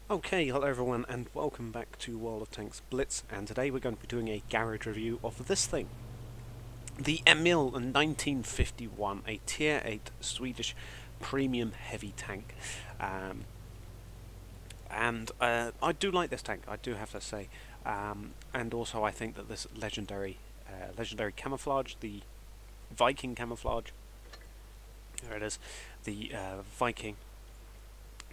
Okay, hello everyone, and welcome back to World of Tanks Blitz, and today we're going to be doing a garage review of this thing. The Emil 1951, a Tier 8 Swedish premium heavy tank. I do like this tank, I do have to say. And also I think that this legendary camouflage, the Viking Camouflage, there it is, the Viking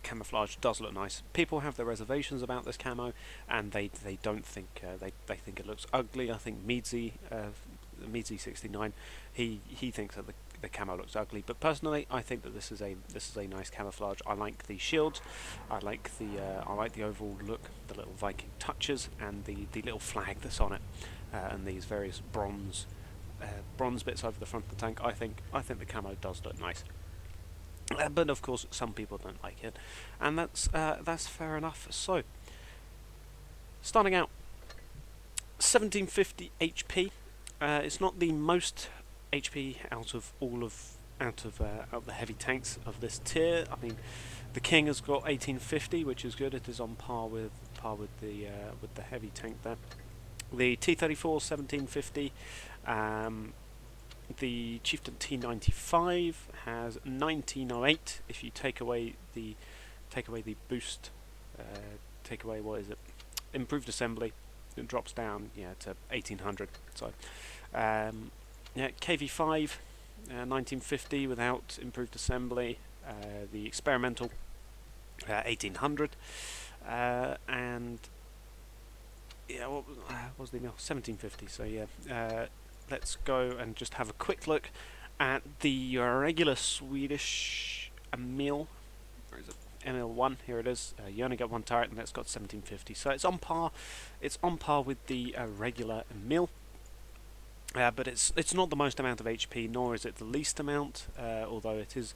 Camouflage does look nice. People have their reservations about this camo, and they don't think they think it looks ugly. I think Meadsy 69, he thinks that the camo looks ugly, but personally I think that this is a nice camouflage. I like the shields, I like the overall look, the little Viking touches, and the little flag that's on it, and these various bronze bits over the front of the tank. I think the camo does look nice. But of course, some people don't like it, and that's fair enough. So, starting out, 1750 HP. It's not the most HP out of the heavy tanks of this tier. I mean, the King has got 1850, which is good. It is on par with the heavy tank there. The T-34 1750. The Chieftain T95 has 1908. If you take away the boost, what is it? Improved assembly, it drops down to 1800. So KV5 1950 without improved assembly. The experimental 1800, and what was the 1750? So let's go and just have a quick look at the regular Swedish Emil. Where is it? Emil 1, here it is. You only get one turret, and that's got 1750, so it's on par. It's on par with the regular Emil, but it's not the most amount of HP, nor is it the least amount. Although it is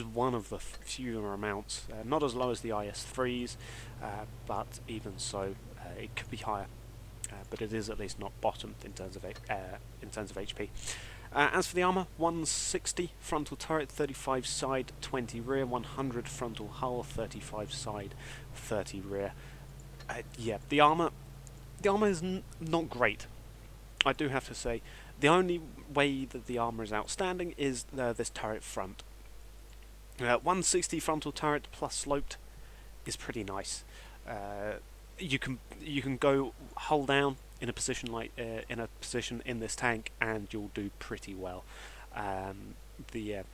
one of the fewer amounts. Not as low as the IS3s, but even so, it could be higher. But it is at least not bottom in terms of HP. As for the armor, 160 frontal turret, 35 side, 20 rear, 100 frontal hull, 35 side, 30 rear. The armor is not great. I do have to say, the only way that the armor is outstanding is this turret front. 160 frontal turret plus sloped is pretty nice. You can go hull down in a position in this tank, and you'll do pretty well. The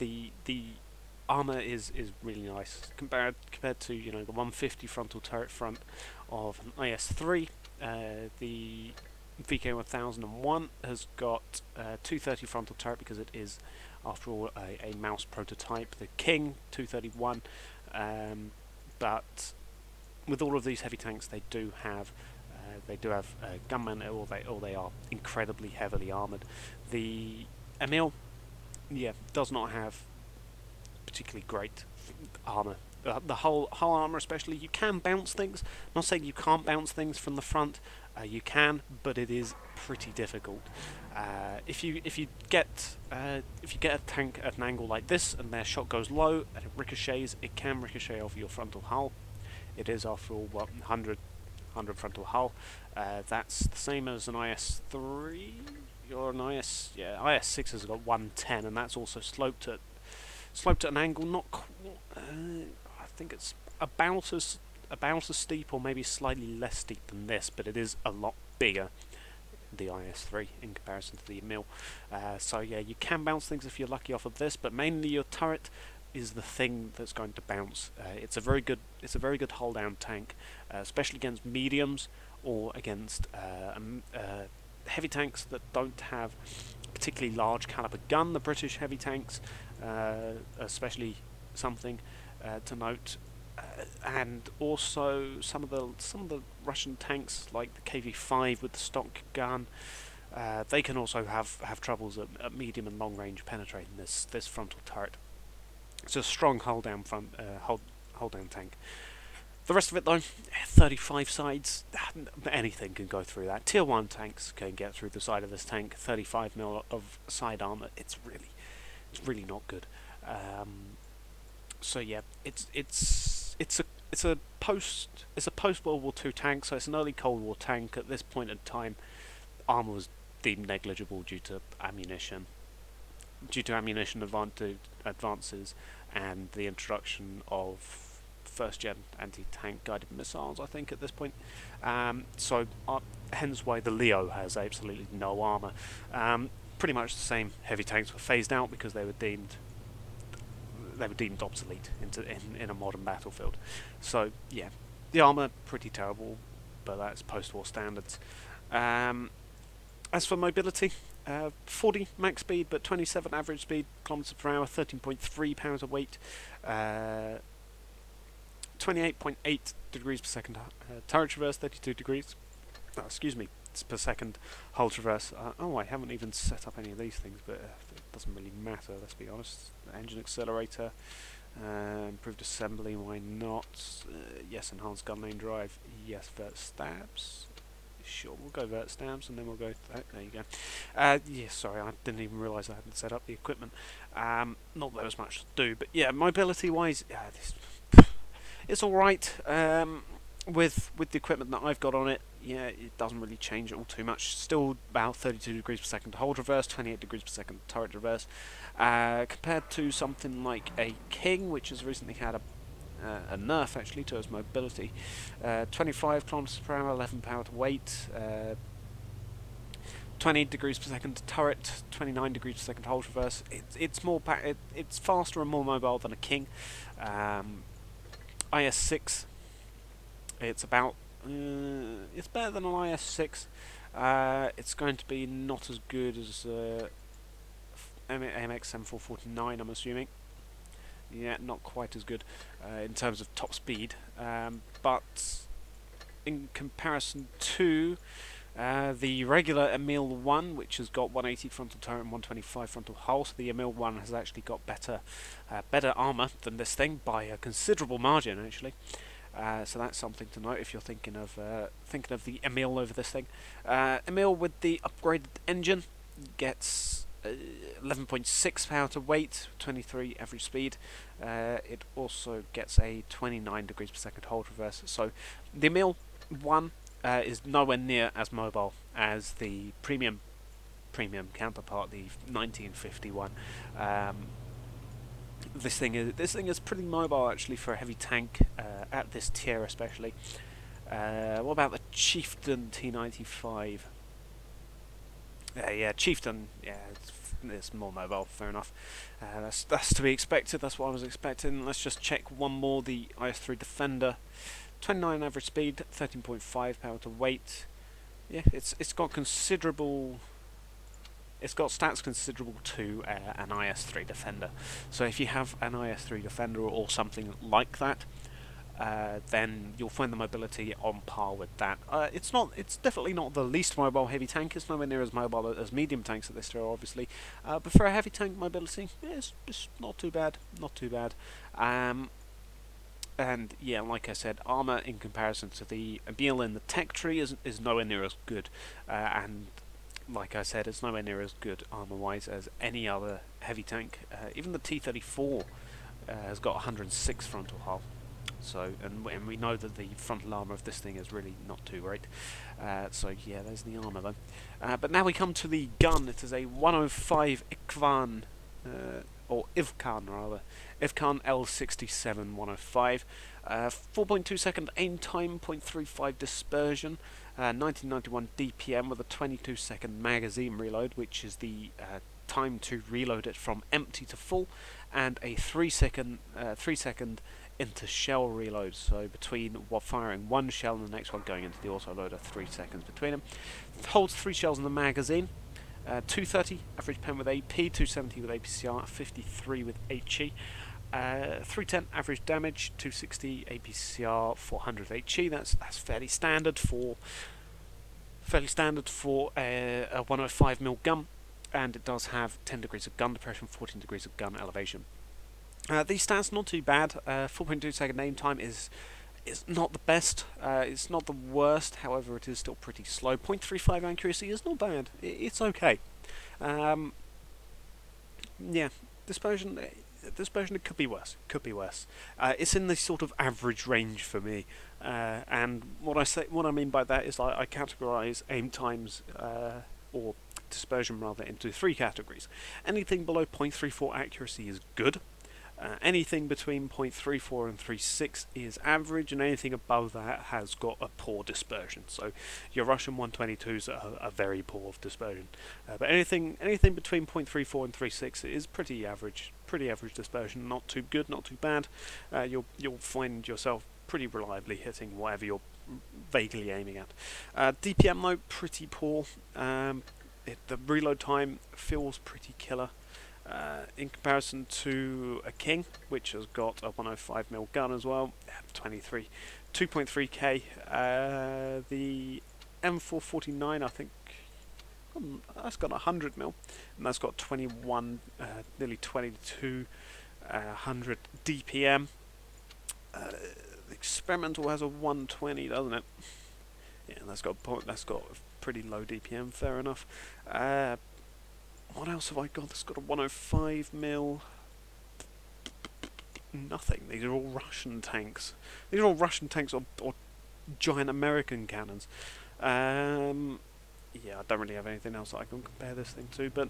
armor is really nice compared to the 150 frontal turret front of an IS3. The VK1001 has got 230 frontal turret because it is, after all, a mouse prototype. The King 231, but with all of these heavy tanks, they do have gunmen, or they are incredibly heavily armored. The Emil, does not have particularly great armor. The whole armor, especially, you can bounce things. I'm not saying you can't bounce things from the front. You can, but it is pretty difficult. If you get a tank at an angle like this, and their shot goes low and it ricochets, it can ricochet off your frontal hull. It is, after all, 100 frontal hull. That's the same as an IS3 or an IS6 has got 110, and that's also sloped at an angle. I think it's about as steep, or maybe slightly less steep than this, but it is a lot bigger, the IS3, in comparison to the Emil. So you can bounce things if you're lucky off of this, but mainly your turret is the thing that's going to bounce. It's a very good hull down tank, especially against mediums or against heavy tanks that don't have a particularly large caliber gun. The British heavy tanks, especially something to note, and also some of the Russian tanks like the KV5 with the stock gun. They can also have troubles at medium and long range penetrating this frontal turret. It's a strong hull down tank. The rest of it, though, 35 sides, anything can go through that. Tier 1 tanks can get through the side of this tank. 35mm of side armor, it's really not good. So yeah, it's post World War II tank, so it's an early Cold War tank. At this point in time, armor was deemed negligible due to ammunition advances and the introduction of first gen anti-tank guided missiles, I think, at this point. Hence why the Leo has absolutely no armor. Pretty much the same heavy tanks were phased out because they were deemed obsolete in a modern battlefield. So yeah, the armor pretty terrible, but that's post-war standards. As for mobility, 40 max speed, but 27 average speed, kilometers per hour, 13.3 pounds of weight, 28.8 degrees per second turret traverse, 32 degrees. Per second hull traverse. I haven't even set up any of these things, but it doesn't really matter, let's be honest. Engine accelerator, improved assembly, why not? Yes, enhanced gun lane drive, yes, vert stabs. Sure, we'll go vert stabs, and then we'll go. There you go. Yeah, sorry, I didn't even realise I hadn't set up the equipment. Not that there was much to do, but yeah, mobility-wise, it's all right. With the equipment that I've got on it, yeah, it doesn't really change it all too much. Still about 32 degrees per second hull traverse, 28 degrees per second turret traverse, compared to something like a King, which has recently had a nerf actually to its mobility. 25 kilometers per hour, 11 power to weight, 20 degrees per second turret, 29 degrees per second hull traverse. It's faster and more mobile than a King. IS-6. It's about it's better than an IS-6. It's going to be not as good as AMX M449, I'm assuming. Yeah, not quite as good in terms of top speed, but in comparison to the regular Emil 1, which has got 180 frontal turret and 125 frontal hull, so the Emil 1 has actually got better armor than this thing by a considerable margin, actually. So that's something to note if you're thinking of the Emil over this thing. Emil with the upgraded engine gets 11.6 power to weight, 23 average speed. It also gets a 29 degrees per second hull traverse. So the Emil 1 is nowhere near as mobile as the premium counterpart, the 1951. This thing is pretty mobile actually for a heavy tank at this tier especially. What about the Chieftain T95? Yeah, Chieftain. Yeah, it's more mobile. Fair enough. That's to be expected. That's what I was expecting. Let's just check one more. The IS-3 Defender, 29 average speed, 13.5 power to weight. Yeah, it's got considerable. It's got stats considerable to an IS-3 Defender. So if you have an IS-3 Defender or something like that, then you'll find the mobility on par with that. It's definitely not the least mobile heavy tank. It's nowhere near as mobile as medium tanks at this tier, obviously. But for a heavy tank mobility, yeah, it's not too bad. Not too bad. And yeah, like I said, armor in comparison to the Emil in the tech tree is nowhere near as good. And like I said, it's nowhere near as good armor-wise as any other heavy tank. Even the T-34 has got 106 frontal hull. So, and we know that the frontal armor of this thing is really not too great. So yeah, there's the armor though. But now we come to the gun. It is a 105 Ivkan, or Ivkan rather, Ivkan L67 105. 4.2 second aim time, 0.35 dispersion. 1991 DPM with a 22 second magazine reload, which is the time to reload it from empty to full, and a 3 second into shell reload. So between firing one shell and the next one going into the autoloader, 3 seconds between them. It holds 3 shells in the magazine. 230 average pen with AP, 270 with APCR, 53 with HE. 310 average damage, 260 APCR, 400 HE. That's fairly standard for a 105mm gun, and it does have 10 degrees of gun depression, 14 degrees of gun elevation. These stats not too bad. 4.2 second aim time is not the best. It's not the worst. However, it is still pretty slow. 0.35 accuracy is not bad. It's okay. Yeah, Dispersion. Dispersion, it could be worse. Could be worse. It's in the sort of average range for me. And what I mean by that is I categorise aim times or dispersion rather into three categories. Anything below 0.34 accuracy is good. Anything between 0.34 and 3.6 is average, and anything above that has got a poor dispersion. So your Russian 122s are very poor dispersion. But anything between 0.34 and 3.6 is pretty average dispersion. Not too good, not too bad. You'll find yourself pretty reliably hitting whatever you're vaguely aiming at. DPM though, pretty poor. The reload time feels pretty killer. In comparison to a King, which has got a 105mm gun as well, 2.3k. The M449, I think, that's got 100mm, and that's got 21, nearly 2200 DPM. The Experimental has a 120, doesn't it? Yeah, that's got a pretty low DPM. Fair enough. What else have I got that's got a 105mm? Nothing. These are all Russian tanks. These are all Russian tanks or giant American cannons. Yeah, I don't really have anything else that I can compare this thing to, but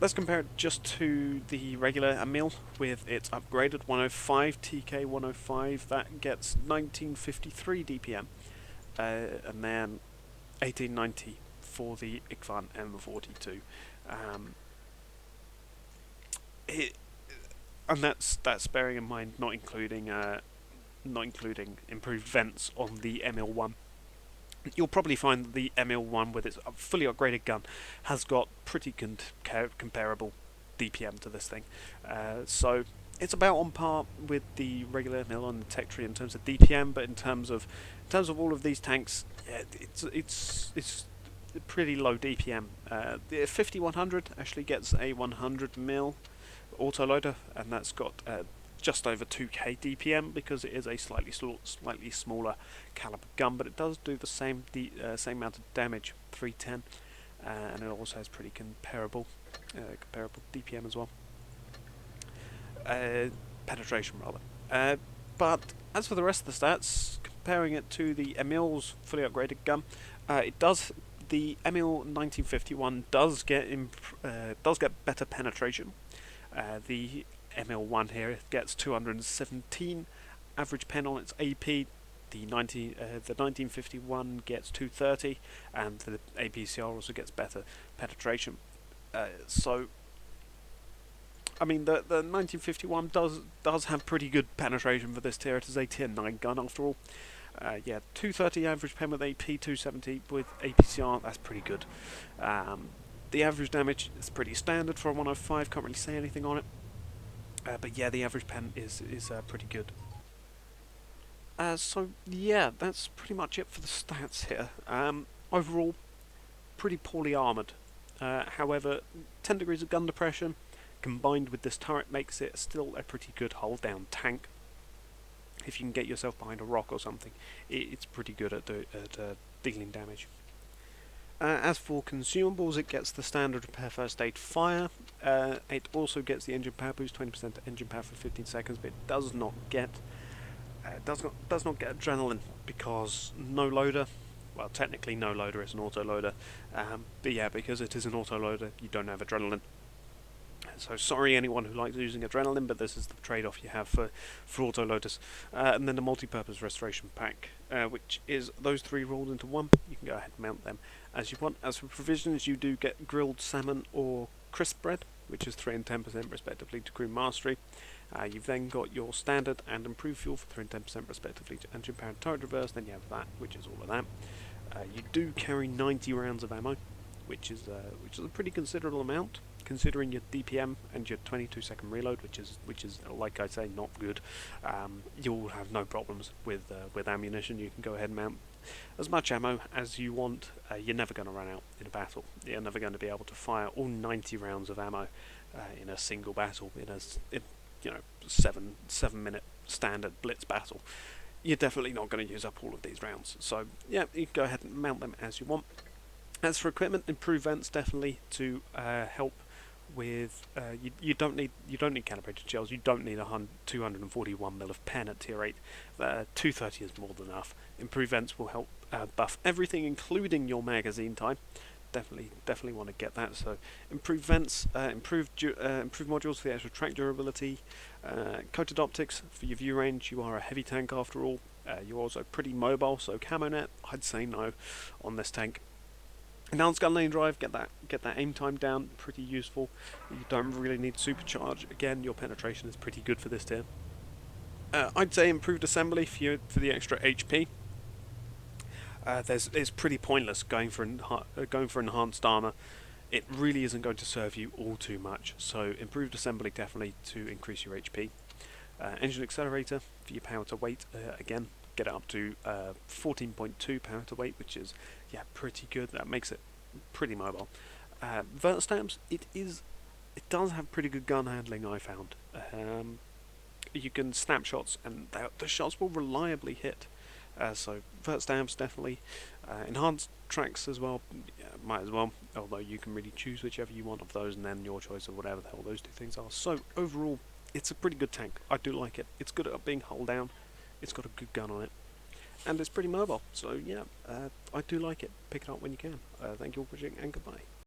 let's compare it just to the regular Emil with its upgraded 105 TK 105. That gets 1953 DPM, and then 1890 for the Ikvan M42. And that's bearing in mind not including improved vents on the Emil 1. You'll probably find that the Emil 1 with its fully upgraded gun has got pretty comparable DPM to this thing. So it's about on par with the regular Emil on the tech tree in terms of DPM, but in terms of all of these tanks, yeah, it's pretty low DPM. The 5100 actually gets a 100mm autoloader, and that's got just over 2k DPM because it is a slightly smaller caliber gun, but it does do the same amount of damage, 310, and it also has pretty comparable DPM as well. Penetration rather. But as for the rest of the stats, comparing it to the Emil's fully upgraded gun, the Emil 1951 does get better penetration. The Emil 1 here gets 217 average pen on its AP. The 1951 gets 230, and the APCR also gets better penetration. So, I mean, the 1951 does have pretty good penetration for this tier. It is a tier 9 gun after all. Yeah, 230 average pen with AP, 270 with APCR, that's pretty good. The average damage is pretty standard for a 105, can't really say anything on it. But yeah, the average pen is pretty good. So yeah, that's pretty much it for the stats here. Overall, pretty poorly armoured. However, 10 degrees of gun depression combined with this turret makes it still a pretty good hull down tank. If you can get yourself behind a rock or something, it's pretty good at dealing damage. As for consumables, it gets the standard repair first aid fire. It also gets the engine power boost, 20% engine power for 15 seconds, but it does not get adrenaline because no loader. Well, technically no loader is an auto loader, but yeah, because it is an auto loader, you don't have adrenaline. So sorry anyone who likes using adrenaline, but this is the trade-off you have for autoloaders. And then the multi-purpose restoration pack, which is those three rolled into one. You can go ahead and mount them as you want. As for provisions, you do get grilled salmon or crisp bread, which is 3 and 10% respectively to crew mastery. You've then got your standard and improved fuel for 3 and 10% respectively to engine power and turret reverse. Then you have that, which is all of that. You do carry 90 rounds of ammo, which is a pretty considerable amount, considering your DPM and your 22-second reload, which is like I say, not good. You'll have no problems with ammunition. You can go ahead and mount as much ammo as you want. You're never going to run out in a battle. You're never going to be able to fire all 90 rounds of ammo in a single battle in a 7-minute standard blitz battle. You're definitely not going to use up all of these rounds. So yeah, you can go ahead and mount them as you want. As for equipment, improved vents definitely to help with you don't need calibrated shells. You don't need 241 mil of pen at tier 8. 230 is more than enough. Improved vents will help buff everything, including your magazine time. Definitely want to get that. So improved vents, improved modules for the extra track durability, coated optics for your view range. You are a heavy tank after all. You're also pretty mobile, so camo net, I'd say no on this tank. Enhanced gun lane drive, get that aim time down, pretty useful. You don't really need supercharge. Again, your penetration is pretty good for this tier. I'd say improved assembly for the extra HP. It's pretty pointless going for enhanced armor. It really isn't going to serve you all too much. So improved assembly definitely to increase your HP. Engine accelerator for your power to weight. Again, get it up to 14.2 power to weight, which is pretty good. That makes it pretty mobile. Vert stamps, it does have pretty good gun handling, I found. You can snap shots and the shots will reliably hit. So vert stamps definitely. Enhanced tracks as well, might as well, although you can really choose whichever you want of those and then your choice of whatever the hell those two things are. So overall, it's a pretty good tank. I do like it. It's good at being hull down. It's got a good gun on it. And it's pretty mobile. So yeah, I do like it. Pick it up when you can. Thank you all for watching and goodbye.